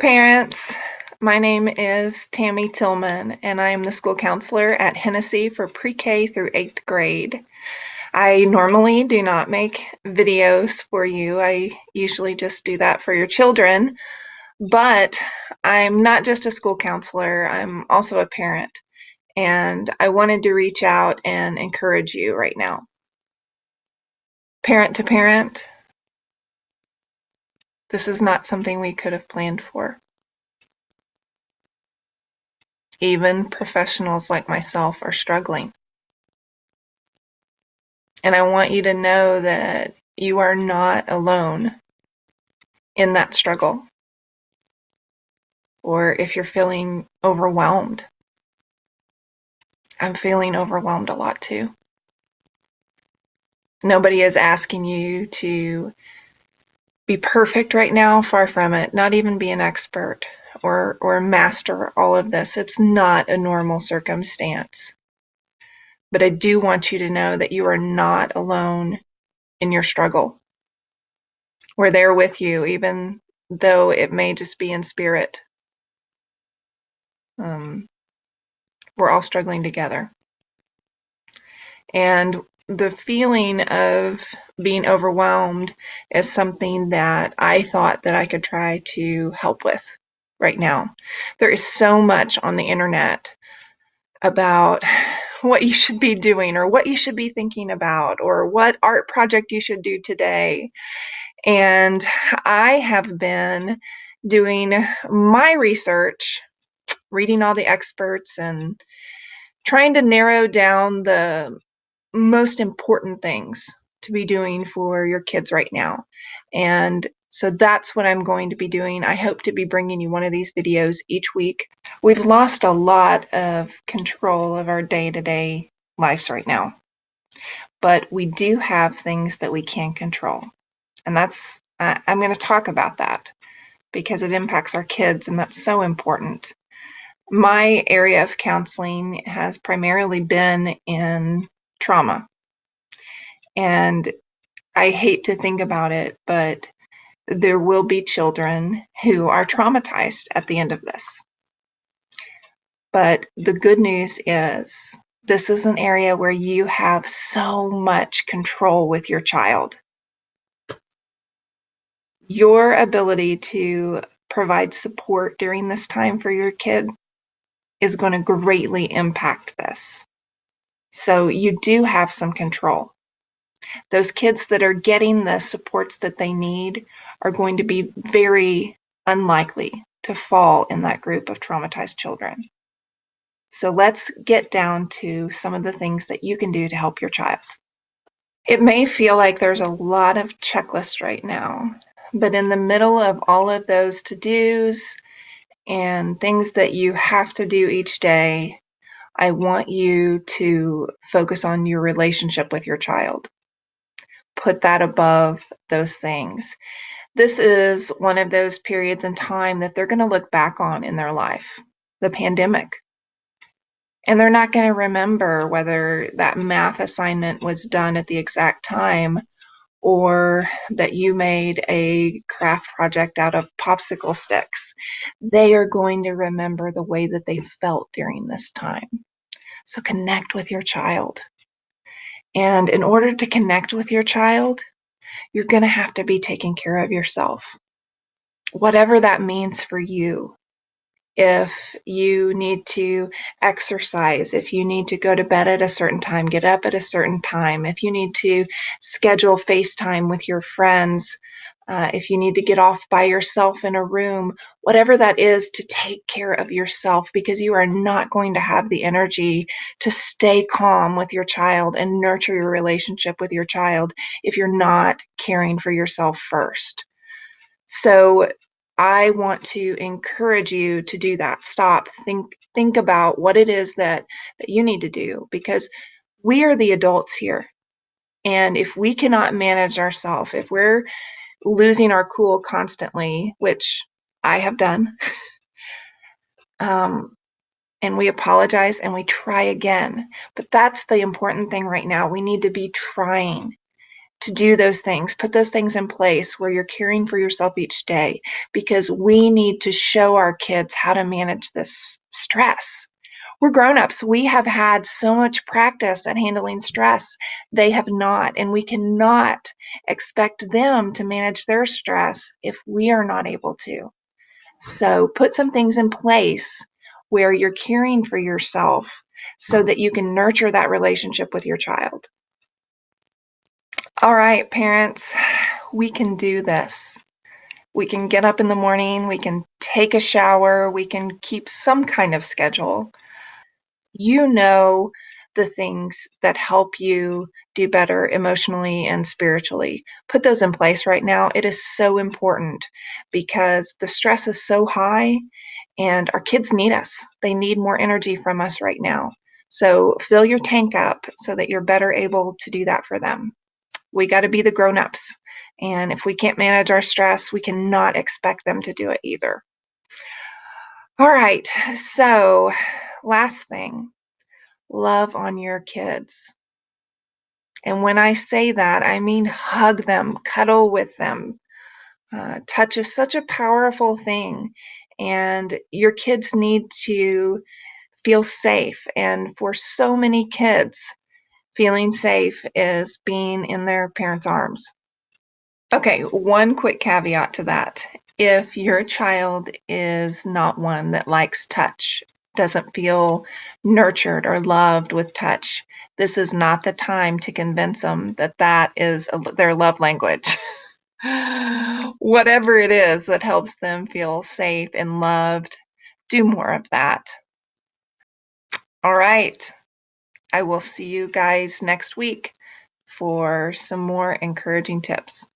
Parents, my name is Tammy Tillman, and I am the school counselor at Hennessy for pre-K through 8th grade. I normally do not make videos for you. I usually just do that for your children, but I'm not just a school counselor, I'm also a parent, and I wanted to reach out and encourage you right now. Parent to parent, this is not something we could have planned for. Even professionals like myself are struggling. And I want you to know that you are not alone in that struggle. Or if you're feeling overwhelmed, I'm feeling overwhelmed a lot too. Nobody is asking you to be perfect right now, far from it, not even be an expert or master all of this. It's not a normal circumstance. But I do want you to know that you are not alone in your struggle. We're there with you, even though it may just be in spirit. We're all struggling together. And the feeling of being overwhelmed is something that I thought that I could try to help with right now. There is so much on the internet about what you should be doing or what you should be thinking about or what art project you should do today. And I have been doing my research, reading all the experts and trying to narrow down the most important things to be doing for your kids right now. And so that's what I'm going to be doing. I hope to be bringing you one of these videos each week. We've lost a lot of control of our day-to-day lives right now, but we do have things that we can control. And I'm going to talk about that because it impacts our kids, and that's so important. My area of counseling has primarily been in trauma. And I hate to think about it, but there will be children who are traumatized at the end of this. But the good news is this is an area where you have so much control with your child. Your ability to provide support during this time for your kid is going to greatly impact this. So you do have some control. Those kids that are getting the supports that they need are going to be very unlikely to fall in that group of traumatized children. So let's get down to some of the things that you can do to help your child. It may feel like there's a lot of checklists right now, but in the middle of all of those to-dos and things that you have to do each day, I want you to focus on your relationship with your child. Put that above those things. This is one of those periods in time that they're going to look back on in their life, the pandemic. And they're not going to remember whether that math assignment was done at the exact time or that you made a craft project out of popsicle sticks. They are going to remember the way that they felt during this time. So connect with your child. And in order to connect with your child, you're going to have to be taking care of yourself. Whatever that means for you. If you need to exercise, if you need to go to bed at a certain time, get up at a certain time, if you need to schedule FaceTime with your friends, if you need to get off by yourself in a room, whatever that is, to take care of yourself, because you are not going to have the energy to stay calm with your child and nurture your relationship with your child if you're not caring for yourself first. So I want to encourage you to do that. Stop, think about what it is that you need to do, because we are the adults here. And if we cannot manage ourselves, if we're losing our cool constantly, which I have done, and we apologize and we try again. But that's the important thing right now. We need to be trying. to do those things. Put those things in place where you're caring for yourself each day, because we need to show our kids how to manage this stress. We're grown-ups. We have had so much practice at handling stress. They have not, and we cannot expect them to manage their stress if we are not able to. So put some things in place where you're caring for yourself so that you can nurture that relationship with your child. All right, parents, we can do this. We can get up in the morning, we can take a shower, we can keep some kind of schedule. You know the things that help you do better emotionally and spiritually. Put those in place right now. It is so important because the stress is so high and our kids need us. They need more energy from us right now. So fill your tank up so that you're better able to do that for them. We got to be the grown-ups. And if we can't manage our stress, we cannot expect them to do it either. All right. So, last thing, love on your kids. And when I say that, I mean hug them, cuddle with them. Touch is such a powerful thing. And your kids need to feel safe. And for so many kids, feeling safe is being in their parents' arms. Okay, one quick caveat to that. If your child is not one that likes touch, doesn't feel nurtured or loved with touch, this is not the time to convince them that that is their love language. Whatever it is that helps them feel safe and loved, do more of that. All right. I will see you guys next week for some more encouraging tips.